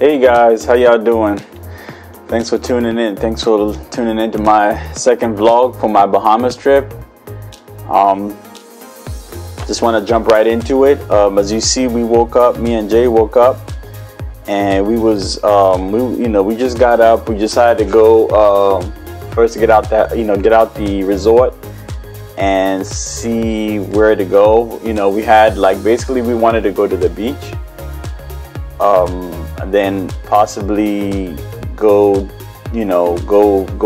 Hey guys, how y'all doing? Thanks for tuning in. Thanks for tuning in to my second vlog for my Bahamas trip. Just want to jump right into it. As you see, we woke up. Me and Jay woke up, and we just got up. We decided to go first to get out the resort and see where to go. We had basically we wanted to go to the beach, and then possibly go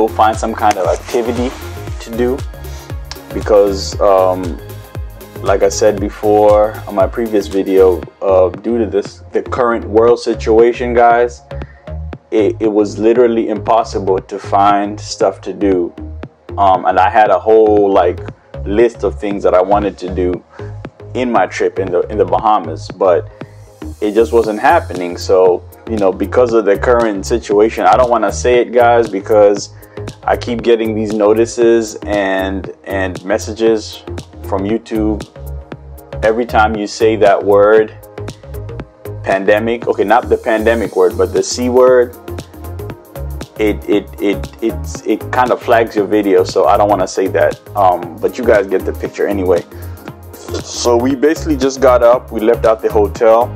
find some kind of activity to do, because like I said before on my previous video, due to the current world situation, guys, it was literally impossible to find stuff to do, and I had a whole list of things that I wanted to do in my trip in the Bahamas, but it just wasn't happening. So because of the current situation, I don't want to say it, guys, because I keep getting these notices and messages from YouTube every time you say that word, pandemic. Okay, not the pandemic word, but the C word. It kind of flags your video, so I don't want to say that. But you guys get the picture anyway. So we basically just got up. We left out the hotel.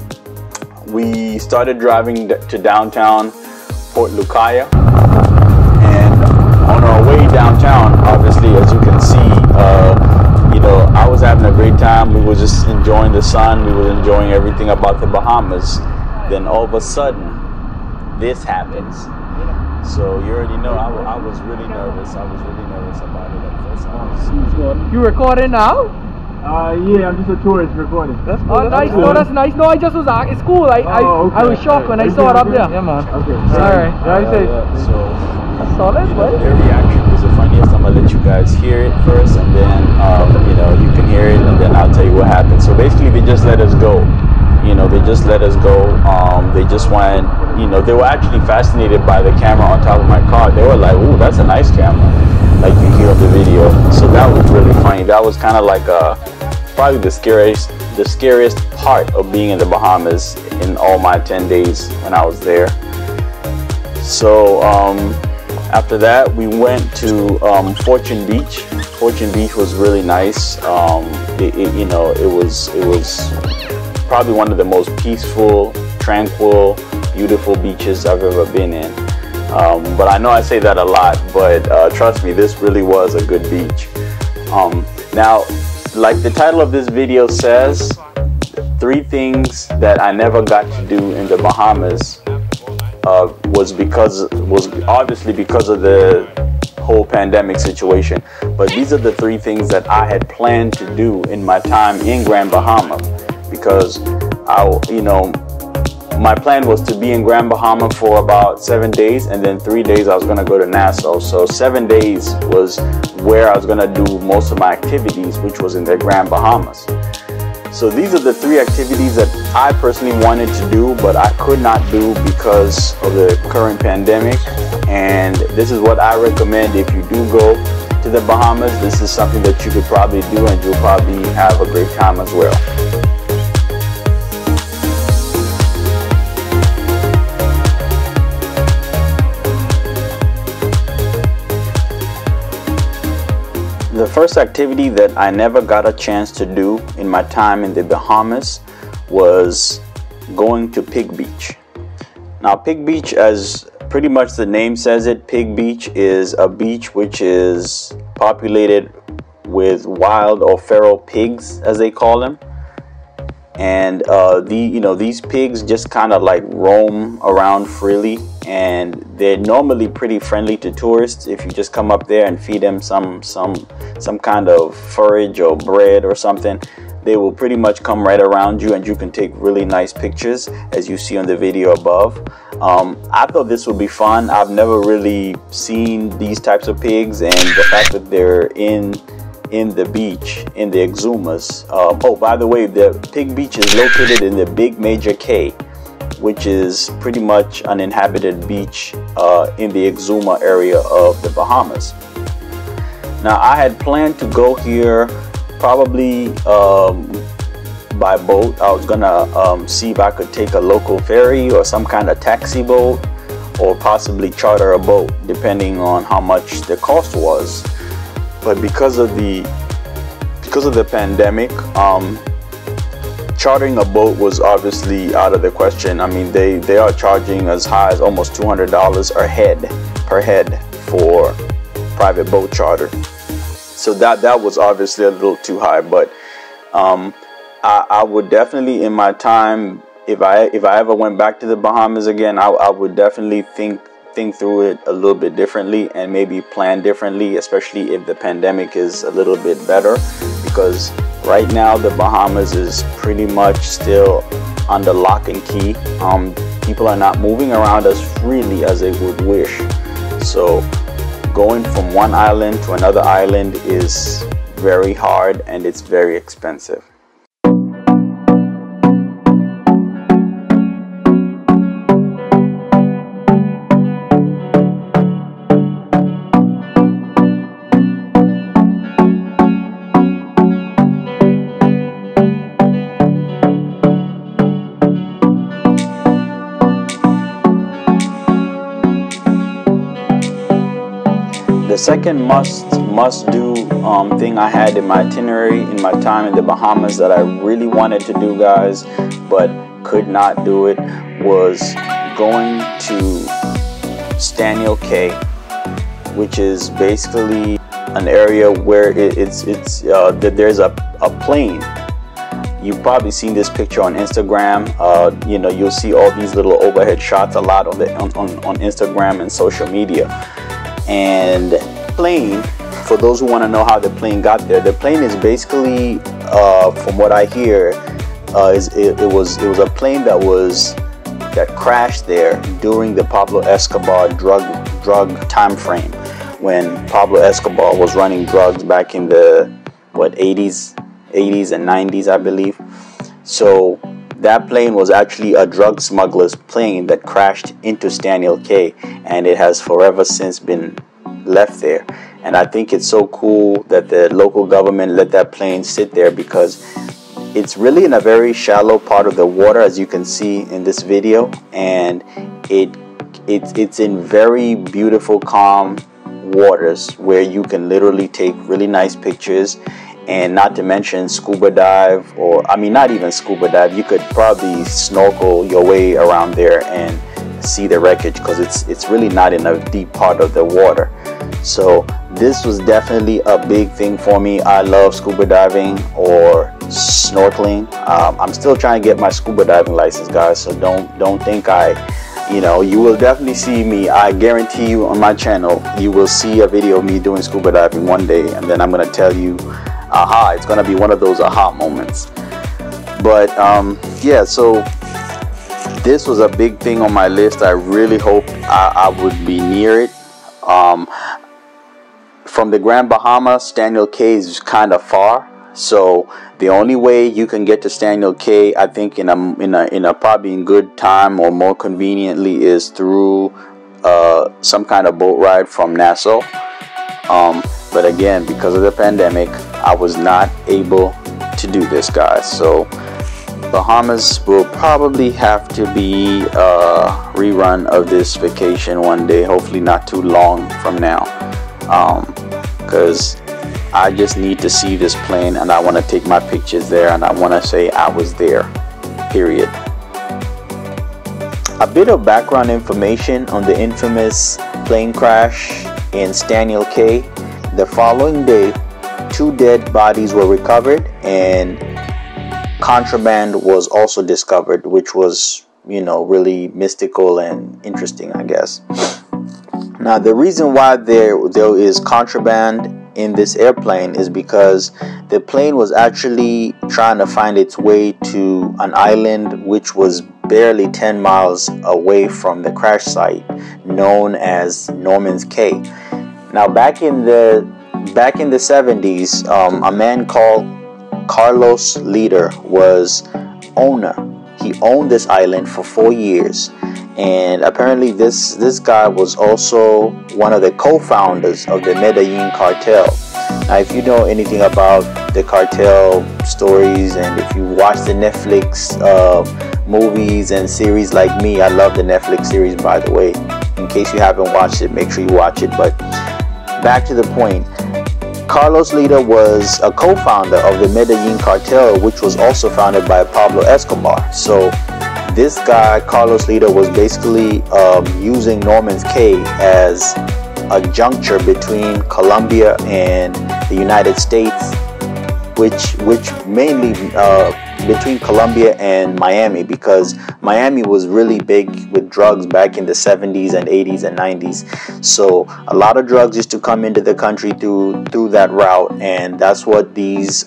We started driving to downtown Port Lucaya, and on our way downtown, obviously, as you can see, I was having a great time. We were just enjoying the sun. We were enjoying everything about the Bahamas. Then all of a sudden, this happens. So you already know I was really nervous. I was really nervous about it at first. You recording now? Yeah, I'm just a tourist recording. That's cool. Oh, nice. No, that's nice. No, I just was it's cool. I was shocked when I saw it up there. Yeah, man. Okay. Alright. So that's solid, but their reaction was the funniest. I'm gonna let you guys hear it first, and then you can hear it, and then I'll tell you what happened. So basically, they just let us go. They just let us go. They just wanted, they were actually fascinated by the camera on top of my car. They were like, "Ooh, that's a nice camera," like you hear on the video. So that was really funny. That was kind of like probably the scariest part of being in the Bahamas in all my 10 days when I was there. So after that, we went to Fortune Beach. Fortune Beach was really nice. It was probably one of the most peaceful, tranquil, beautiful beaches I've ever been in. But I know I say that a lot, but trust me, this really was a good beach. Now, like the title of this video says, 3 things that I never got to do in the Bahamas was obviously because of the whole pandemic situation. But these are the 3 things that I had planned to do in my time in Grand Bahama, because my plan was to be in Grand Bahama for about 7 days, and then 3 days I was going to go to Nassau. So 7 days was where I was going to do most of my activities, which was in the Grand Bahamas. So these are the 3 activities that I personally wanted to do, but I could not do because of the current pandemic. And this is what I recommend if you do go to the Bahamas. This is something that you could probably do, and you'll probably have a great time as well. The first activity that I never got a chance to do in my time in the Bahamas was going to Pig Beach. Now, Pig Beach, as pretty much the name says it, Pig Beach is a beach which is populated with wild or feral pigs, as they call them. And these pigs just kind of roam around freely, and they're normally pretty friendly to tourists. If you just come up there and feed them some kind of forage or bread or something, they will pretty much come right around you, and you can take really nice pictures, as you see on the video above. I thought this would be fun. I've never really seen these types of pigs, and the fact that they're in the beach, in the Exumas. Oh, by the way, the Pig Beach is located in the Big Major Cay, which is pretty much an inhabited beach in the Exuma area of the Bahamas. Now, I had planned to go here probably by boat. I was gonna see if I could take a local ferry or some kind of taxi boat, or possibly charter a boat, depending on how much the cost was. But because of the pandemic, chartering a boat was obviously out of the question. I mean, they are charging as high as almost $200 per head for private boat charter. So that was obviously a little too high. But I would definitely, in my time, if I ever went back to the Bahamas again, I would definitely think through it a little bit differently and maybe plan differently, especially if the pandemic is a little bit better, because right now the Bahamas is pretty much still under lock and key. People are not moving around as freely as they would wish. So going from one island to another island is very hard, and it's very expensive. The second must do thing I had in my itinerary in my time in the Bahamas that I really wanted to do, guys, but could not do it, was going to Staniel Cay, which is basically an area where there's a plane. You've probably seen this picture on Instagram. You know, you'll see all these little overhead shots a lot on Instagram and social media. And plane, for those who want to know how the plane got there, the plane is basically, from what I hear, it was a plane that crashed there during the Pablo Escobar drug time frame, when Pablo Escobar was running drugs back in the 80s and 90s, I believe. So that plane was actually a drug smuggler's plane that crashed into Staniel Cay, and it has forever since been left there. And I think it's so cool that the local government let that plane sit there, because it's really in a very shallow part of the water, as you can see in this video, and it's in very beautiful, calm waters where you can literally take really nice pictures. And not to mention scuba dive, or I mean not even scuba dive, you could probably snorkel your way around there and see the wreckage, because it's really not in a deep part of the water. So this was definitely a big thing for me. I love scuba diving or snorkeling. I'm still trying to get my scuba diving license, guys, so don't think you will definitely see me. I guarantee you on my channel you will see a video of me doing scuba diving one day, and then I'm gonna tell you, aha, it's gonna be one of those aha moments. But yeah, so this was a big thing on my list. I really hope I would be near it. From the Grand Bahamas, Staniel Cay is kind of far, so the only way you can get to Staniel Cay, I think, in a probably in good time or more conveniently, is through some kind of boat ride from Nassau. But again, because of the pandemic, I was not able to do this, guys. So Bahamas will probably have to be a rerun of this vacation one day, hopefully not too long from now, because I just need to see this plane, and I want to take my pictures there, and I want to say I was there, period. A bit of background information on the infamous plane crash in Staniel Cay. The following day, 2 dead bodies were recovered, and contraband was also discovered, which was, really mystical and interesting, I guess. Now, the reason why there is contraband in this airplane is because the plane was actually trying to find its way to an island which was barely 10 miles away from the crash site, known as Norman's Cay. Now, back in the 70s, a man called Carlos Leader was owner. He owned this island for 4 years, and apparently this guy was also one of the co-founders of the Medellin Cartel. Now, if you know anything about the cartel stories, and if you watch the Netflix movies and series like me, I love the Netflix series, by the way. In case you haven't watched it, make sure you watch it. But back to the point, Carlos Lita was a co-founder of the Medellin Cartel, which was also founded by Pablo Escobar. So this guy, Carlos Lita, was basically using Norman's Cay as a juncture between Colombia and the United States, which mainly between Colombia and Miami, because Miami was really big with drugs back in the 70s and 80s and 90s. So a lot of drugs used to come into the country through that route, and that's what these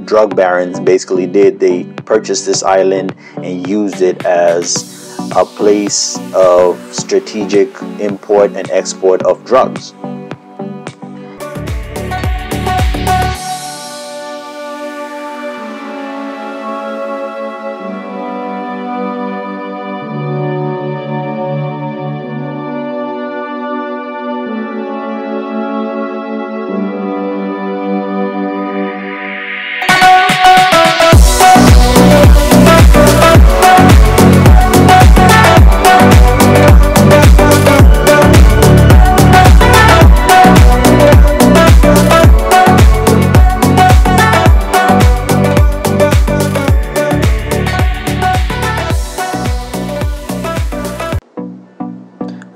drug barons basically did. They purchased this island and used it as a place of strategic import and export of drugs.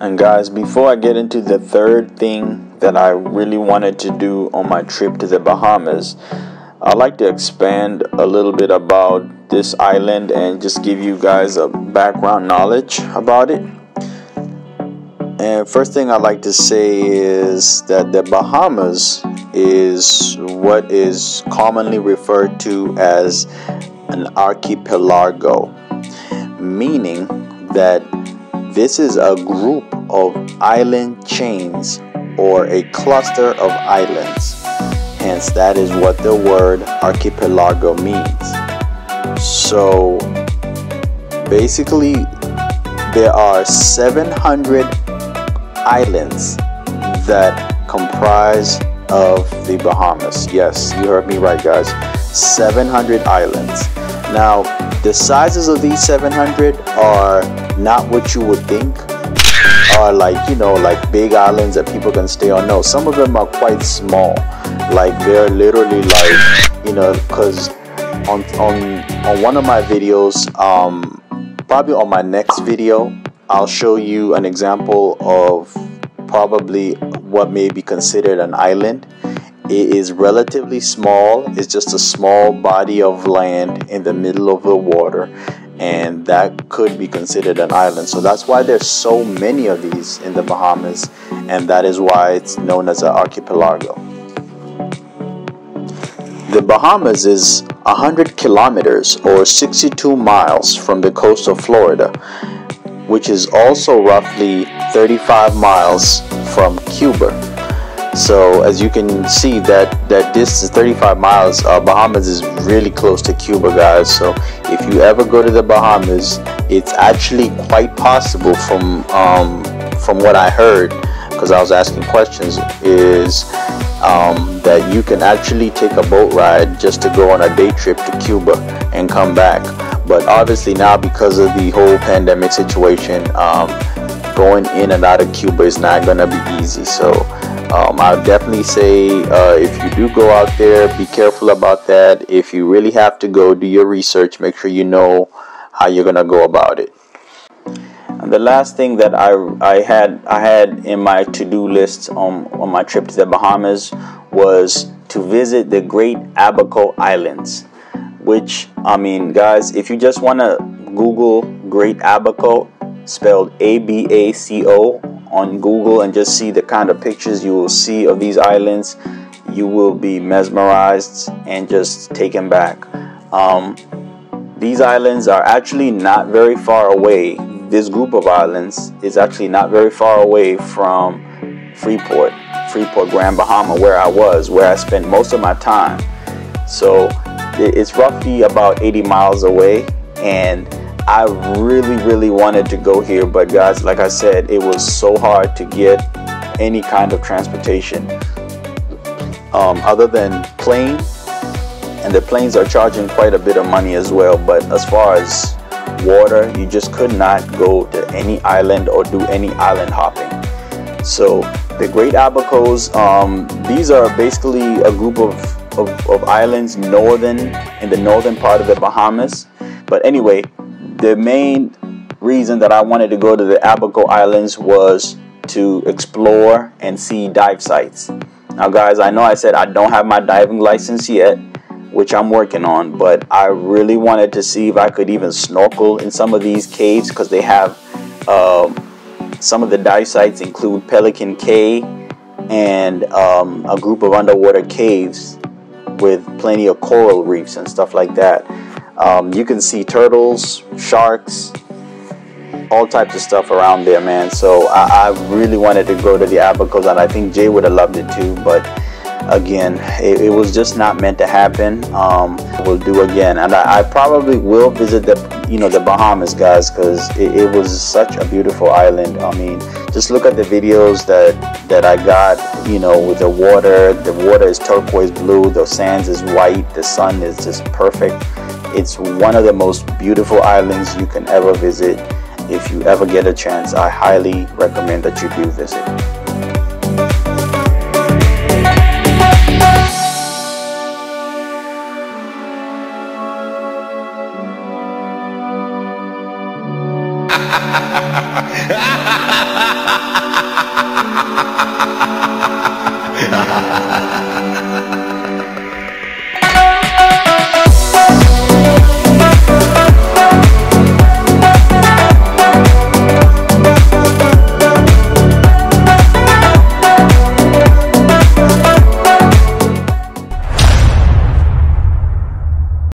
And guys, before I get into the third thing that I really wanted to do on my trip to the Bahamas, I'd like to expand a little bit about this island and just give you guys a background knowledge about it. And first thing I'd like to say is that the Bahamas is what is commonly referred to as an archipelago, meaning that this is a group of island chains or a cluster of islands. Hence, that is what the word archipelago means. So basically, there are 700 islands that comprise of the Bahamas. Yes, you heard me right, guys. 700 islands. Now, the sizes of these 700 are not what you would think are, like, you know, like big islands that people can stay on. No, some of them are quite small. Like, they're literally like, you know, because on one of my videos, probably on my next video, I'll show you an example of probably what may be considered an island. It is relatively small. It's just a small body of land in the middle of the water, and that could be considered an island. So that's why there's so many of these in the Bahamas, and that is why it's known as an archipelago. The Bahamas is 100 kilometers or 62 miles from the coast of Florida, which is also roughly 35 miles from Cuba. So as you can see, that distance, 35 miles, Bahamas is really close to Cuba, guys. So if you ever go to the Bahamas, it's actually quite possible, from what I heard, because I was asking questions, is that you can actually take a boat ride just to go on a day trip to Cuba and come back. But obviously now, because of the whole pandemic situation, going in and out of Cuba is not going to be easy. So I would definitely say, if you do go out there, be careful about that. If you really have to go, do your research. Make sure you know how you're going to go about it. And the last thing that I had in my to-do list on my trip to the Bahamas was to visit the Great Abaco Islands. Which, I mean, guys, if you just want to Google Great Abaco, spelled A-B-A-C-O, on Google, and just see the kind of pictures you will see of these islands, you will be mesmerized and just taken back. These islands are actually not very far away. This group of islands is actually not very far away from Freeport, Grand Bahama, where I spent most of my time. So it's roughly about 80 miles away, and I really wanted to go here, but guys, like I said, it was so hard to get any kind of transportation. other than plane, and the planes are charging quite a bit of money as well. But as far as water, you just could not go to any island or do any island hopping. So the Great Abacos, these are basically a group of islands in the northern part of the Bahamas. But anyway, the main reason that I wanted to go to the Abaco Islands was to explore and see dive sites. Now guys, I know I said I don't have my diving license yet, which I'm working on, but I really wanted to see if I could even snorkel in some of these caves, because they have some of the dive sites include Pelican Cay and a group of underwater caves with plenty of coral reefs and stuff like that. You can see turtles, sharks, all types of stuff around there, man. So I really wanted to go to the Abacos, and I think Jay would have loved it too, but again, it was just not meant to happen. We'll do again, and I probably will visit the Bahamas, guys, because it was such a beautiful island. I mean, just look at the videos that I got, with the water. The water is turquoise blue, the sands is white, the sun is just perfect. It's one of the most beautiful islands you can ever visit. If you ever get a chance, I highly recommend that you do visit. Ha ha ha ha ha!